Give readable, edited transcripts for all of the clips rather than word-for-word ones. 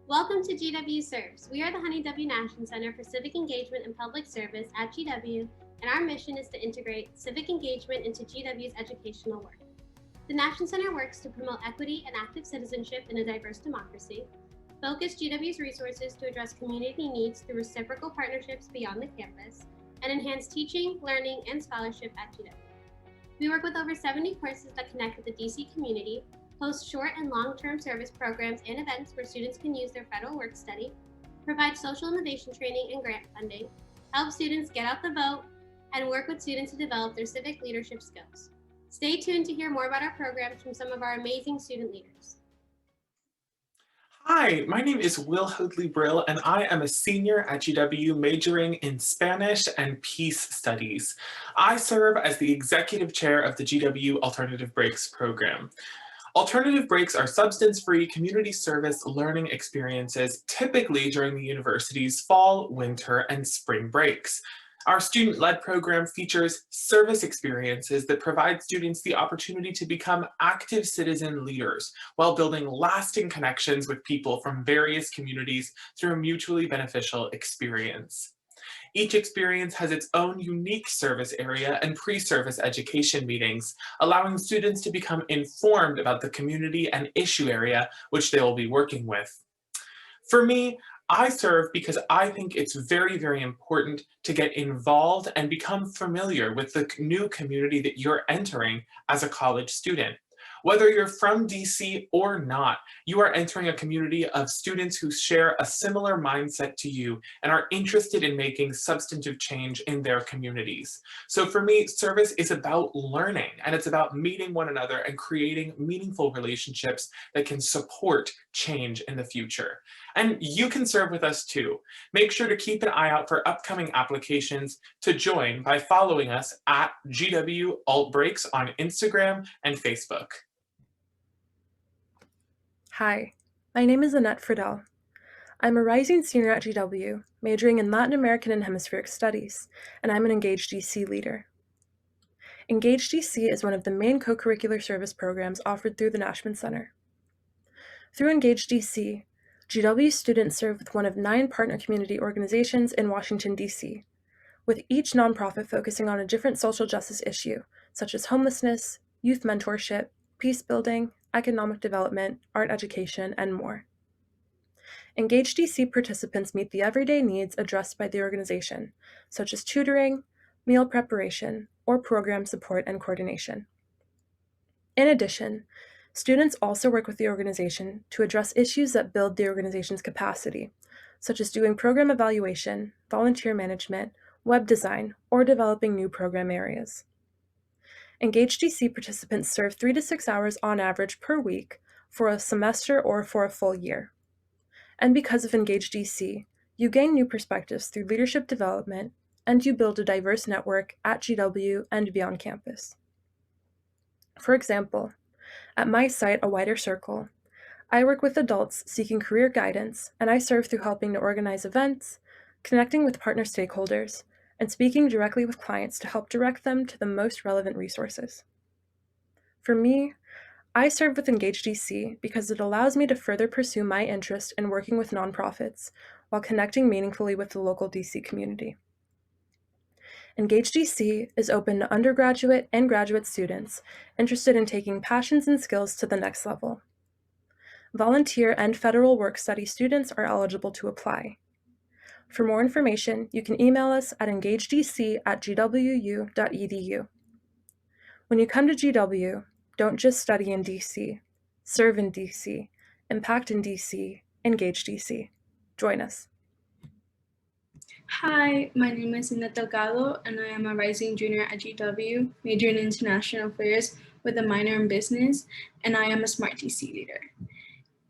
Welcome to GW Serves. We are the Honey W. Nashman Center for Civic Engagement and Public Service at GW, and our mission is to integrate civic engagement into GW's educational work. The Nashman Center works to promote equity and active citizenship in a diverse democracy, focus GW's resources to address community needs through reciprocal partnerships beyond the campus, and enhance teaching, learning, and scholarship at GW. We work with over 70 courses that connect with the DC community, host short and long-term service programs and events where students can use their federal work study, provide social innovation training and grant funding, help students get out the vote, and work with students to develop their civic leadership skills. Stay tuned to hear more about our programs from some of our amazing student leaders. Hi, my name is Will Hoadley Brill, and I am a senior at GW majoring in Spanish and Peace Studies. I serve as the executive chair of the GW Alternative Breaks program. Alternative breaks are substance-free community service learning experiences, typically during the university's fall, winter, and spring breaks. Our student-led program features service experiences that provide students the opportunity to become active citizen leaders while building lasting connections with people from various communities through a mutually beneficial experience. Each experience has its own unique service area and pre-service education meetings, allowing students to become informed about the community and issue area which they will be working with. For me, I serve because I think it's very, very important to get involved and become familiar with the new community that you're entering as a college student. Whether you're from DC or not, you are entering a community of students who share a similar mindset to you and are interested in making substantive change in their communities. So for me, service is about learning, and it's about meeting one another and creating meaningful relationships that can support change in the future. And you can serve with us too. Make sure to keep an eye out for upcoming applications to join by following us at GW Alt Breaks on Instagram and Facebook. Hi, my name is Annette Friedel. I'm a rising senior at GW, majoring in Latin American and Hemispheric Studies, and I'm an Engaged DC leader. Engaged DC is one of the main co-curricular service programs offered through the Nashman Center. Through Engaged DC, GW students serve with one of 9 partner community organizations in Washington, D.C., with each nonprofit focusing on a different social justice issue, such as homelessness, youth mentorship, peace building, economic development, art education, and more. Engaged DC participants meet the everyday needs addressed by the organization, such as tutoring, meal preparation, or program support and coordination. In addition, students also work with the organization to address issues that build the organization's capacity, such as doing program evaluation, volunteer management, web design, or developing new program areas. Engaged DC participants serve 3 to 6 hours on average per week for a semester or for a full year. And because of Engaged DC, you gain new perspectives through leadership development, and you build a diverse network at GW and beyond campus. For example, at my site, A Wider Circle, I work with adults seeking career guidance, and I serve through helping to organize events, connecting with partner stakeholders, and speaking directly with clients to help direct them to the most relevant resources. For me, I serve with Engaged DC because it allows me to further pursue my interest in working with nonprofits while connecting meaningfully with the local DC community. Engaged DC is open to undergraduate and graduate students interested in taking passions and skills to the next level. Volunteer and federal work study students are eligible to apply. For more information, you can email us at engageddc@gwu.edu. When you come to GW, don't just study in DC, serve in DC, impact in DC, engage DC. Join us. Hi, my name is Ina Delgado, and I am a rising junior at GW, majoring in international affairs with a minor in business, and I am a Smart DC leader.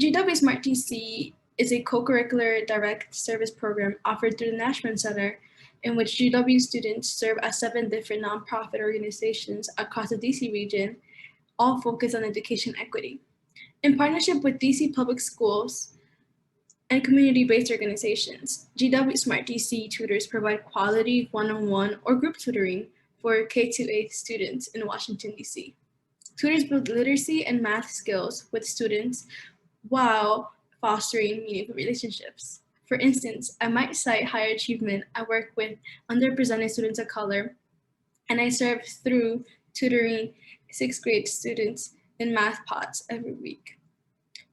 GW Smart DC is a co-curricular direct service program offered through the Nashman Center, in which GW students serve at 7 different nonprofit organizations across the DC region, all focused on education equity. In partnership with DC Public Schools and community-based organizations, GW Smart DC tutors provide quality one-on-one or group tutoring for K-8 students in Washington, DC. Tutors build literacy and math skills with students while fostering meaningful relationships. For instance, I might cite higher achievement. I work with underrepresented students of color, and I serve through tutoring 6th grade students in math pots every week.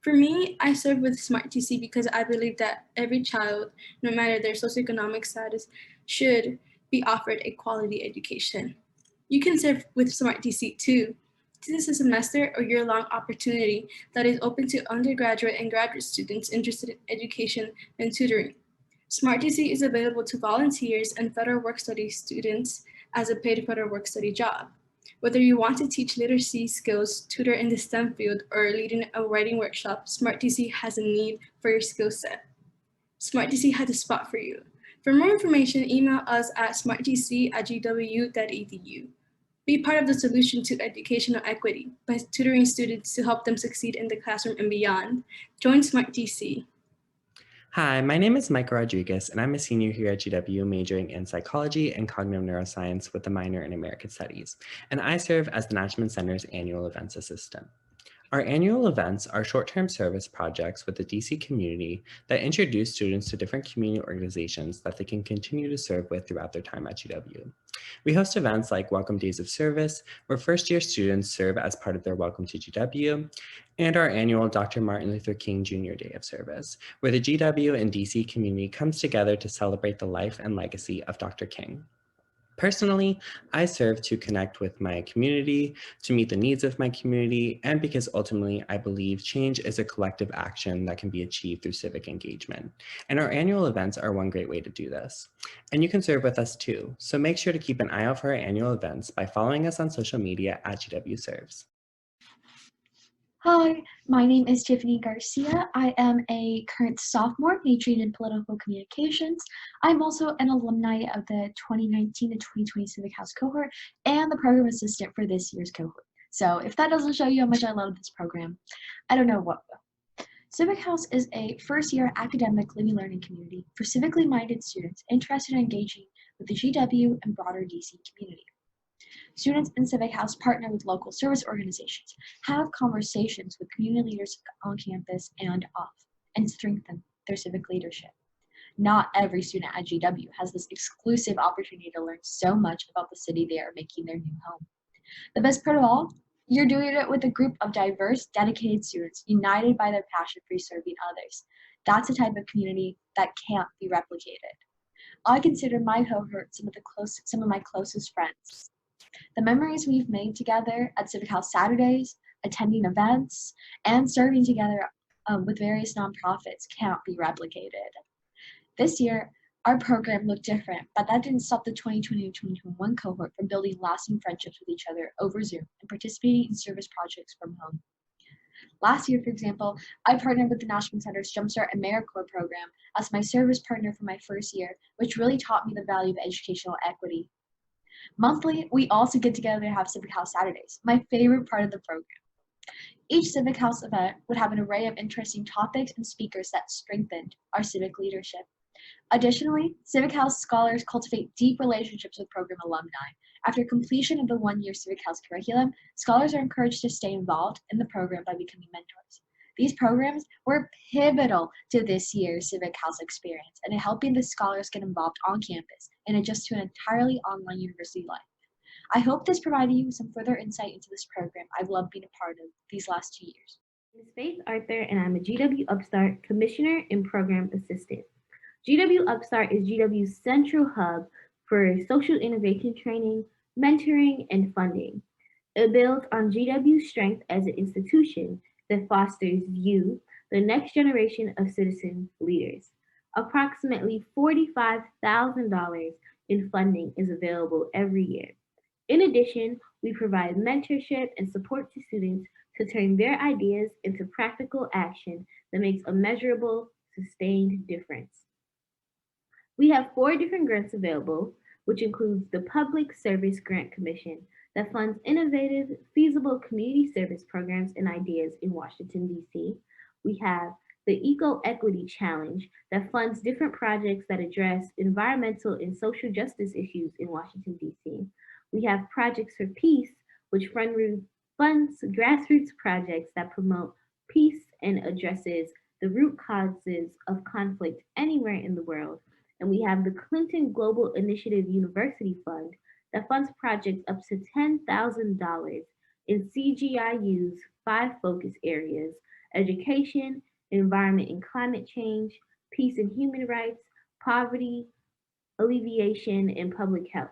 For me, I serve with SmartTC because I believe that every child, no matter their socioeconomic status, should be offered a quality education. You can serve with SmartTC too. This is a semester or year-long opportunity that is open to undergraduate and graduate students interested in education and tutoring. SmartTC is available to volunteers and federal work-study students as a paid federal work-study job. Whether you want to teach literacy skills, tutor in the STEM field, or lead a writing workshop, SmartTC has a need for your skill set. SmartTC has a spot for you. For more information, email us at smarttc@gw.edu. Be part of the solution to educational equity by tutoring students to help them succeed in the classroom and beyond. Join SmartTC. Hi, my name is Michael Rodriguez, and I'm a senior here at GW majoring in psychology and cognitive neuroscience with a minor in American Studies, and I serve as the Nashman Center's annual events assistant. Our annual events are short-term service projects with the DC community that introduce students to different community organizations that they can continue to serve with throughout their time at GW. We host events like Welcome Days of Service, where first-year students serve as part of their Welcome to GW, and our annual Dr. Martin Luther King Jr. Day of Service, where the GW and DC community comes together to celebrate the life and legacy of Dr. King. Personally, I serve to connect with my community, to meet the needs of my community, and because ultimately I believe change is a collective action that can be achieved through civic engagement. And our annual events are one great way to do this. And you can serve with us too, so make sure to keep an eye out for our annual events by following us on social media at GW Serves. Hi, my name is Tiffany Garcia. I am a current sophomore majoring in political communications. I'm also an alumni of the 2019 to 2020 Civic House cohort and the program assistant for this year's cohort. So if that doesn't show you how much I love this program, I don't know what will. Civic House is a first-year academic living learning community for civically minded students interested in engaging with the GW and broader DC community. Students in Civic House partner with local service organizations, have conversations with community leaders on campus and off, and strengthen their civic leadership. Not every student at GW has this exclusive opportunity to learn so much about the city they are making their new home. The best part of all, you're doing it with a group of diverse, dedicated students united by their passion for serving others. That's a type of community that can't be replicated. I consider my cohort some of my closest friends. The memories we've made together at Civic House Saturdays, attending events, and serving together with various nonprofits can't be replicated. This year, our program looked different, but that didn't stop the 2020-2021 cohort from building lasting friendships with each other over Zoom and participating in service projects from home. Last year, for example, I partnered with the Nashman Center's Jumpstart AmeriCorps program as my service partner for my first year, which really taught me the value of educational equity. Monthly, we also get together to have Civic House Saturdays, my favorite part of the program. Each Civic House event would have an array of interesting topics and speakers that strengthened our civic leadership. Additionally, Civic House scholars cultivate deep relationships with program alumni. After completion of the one-year Civic House curriculum, scholars are encouraged to stay involved in the program by becoming mentors. These programs were pivotal to this year's Civic House experience and in helping the scholars get involved on campus and adjust to an entirely online university life. I hope this provided you some further insight into this program I've loved being a part of these last 2 years. My name is Faith Arthur, and I'm a GW Upstart Commissioner and Program Assistant. GW Upstart is GW's central hub for social innovation training, mentoring, and funding. It builds on GW's strength as an institution that fosters you, the next generation of citizen leaders. Approximately $45,000 in funding is available every year. In addition, we provide mentorship and support to students to turn their ideas into practical action that makes a measurable, sustained difference. We have 4 different grants available, which includes the Public Service Grant Commission that funds innovative, feasible community service programs and ideas in Washington, D.C. We have the Eco Equity Challenge that funds different projects that address environmental and social justice issues in Washington, D.C. We have Projects for Peace, which funds grassroots projects that promote peace and addresses the root causes of conflict anywhere in the world. And we have the Clinton Global Initiative University Fund that funds projects up to $10,000 in CGIU's 5 focus areas: education, environment and climate change, peace and human rights, poverty alleviation, and public health.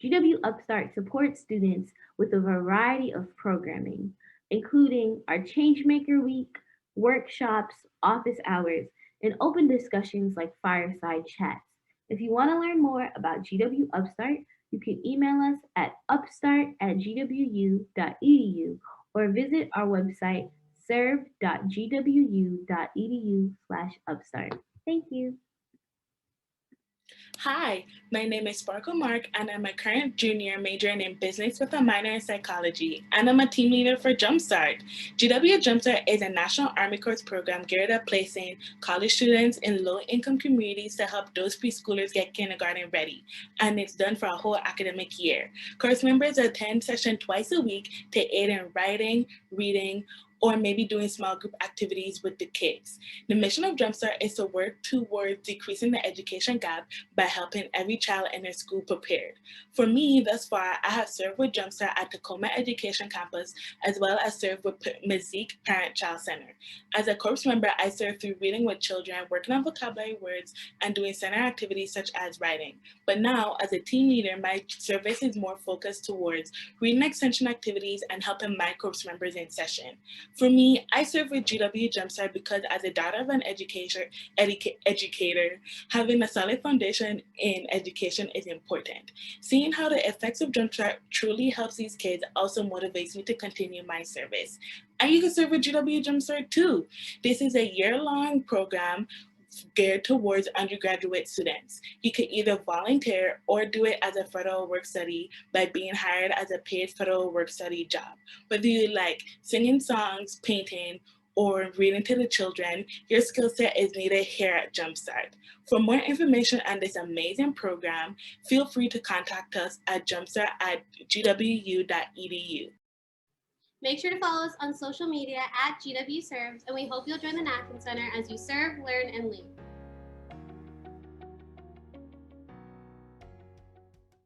GW Upstart supports students with a variety of programming, including our Changemaker Week, workshops, office hours, and open discussions like fireside chats. If you want to learn more about GW Upstart, you can email us at upstart@gwu.edu or visit our website serve.gwu.edu/upstart. Thank you. Hi, my name is Sparkle Mark, and I'm a current junior majoring in business with a minor in psychology, and I'm a team leader for Jumpstart. GW Jumpstart is a National Army Corps program geared at placing college students in low-income communities to help those preschoolers get kindergarten ready, and it's done for a whole academic year. Corps members attend session twice a week to aid in writing, reading, or maybe doing small group activities with the kids. The mission of Jumpstart is to work towards decreasing the education gap by helping every child in their school prepared. For me, thus far, I have served with Jumpstart at Tacoma Education Campus, as well as served with Mazik Parent Child Center. As a Corps member, I serve through reading with children, working on vocabulary words, and doing center activities such as writing. But now, as a team leader, my service is more focused towards reading extension activities and helping my Corps members in session. For me, I serve with GW Jumpstart because as a daughter of an educator, having a solid foundation in education is important. Seeing how the effects of Jumpstart truly helps these kids also motivates me to continue my service. And you can serve with GW Jumpstart too. This is a year-long program geared towards undergraduate students. You could either volunteer or do it as a federal work study by being hired as a paid federal work study job. Whether you like singing songs, painting, or reading to the children, your skill set is needed here at Jumpstart. For more information on this amazing program, feel free to contact us at jumpstart@gwu.edu. Make sure to follow us on social media at GW Serves, and we hope you'll join the Nashman Center as you serve, learn, and lead.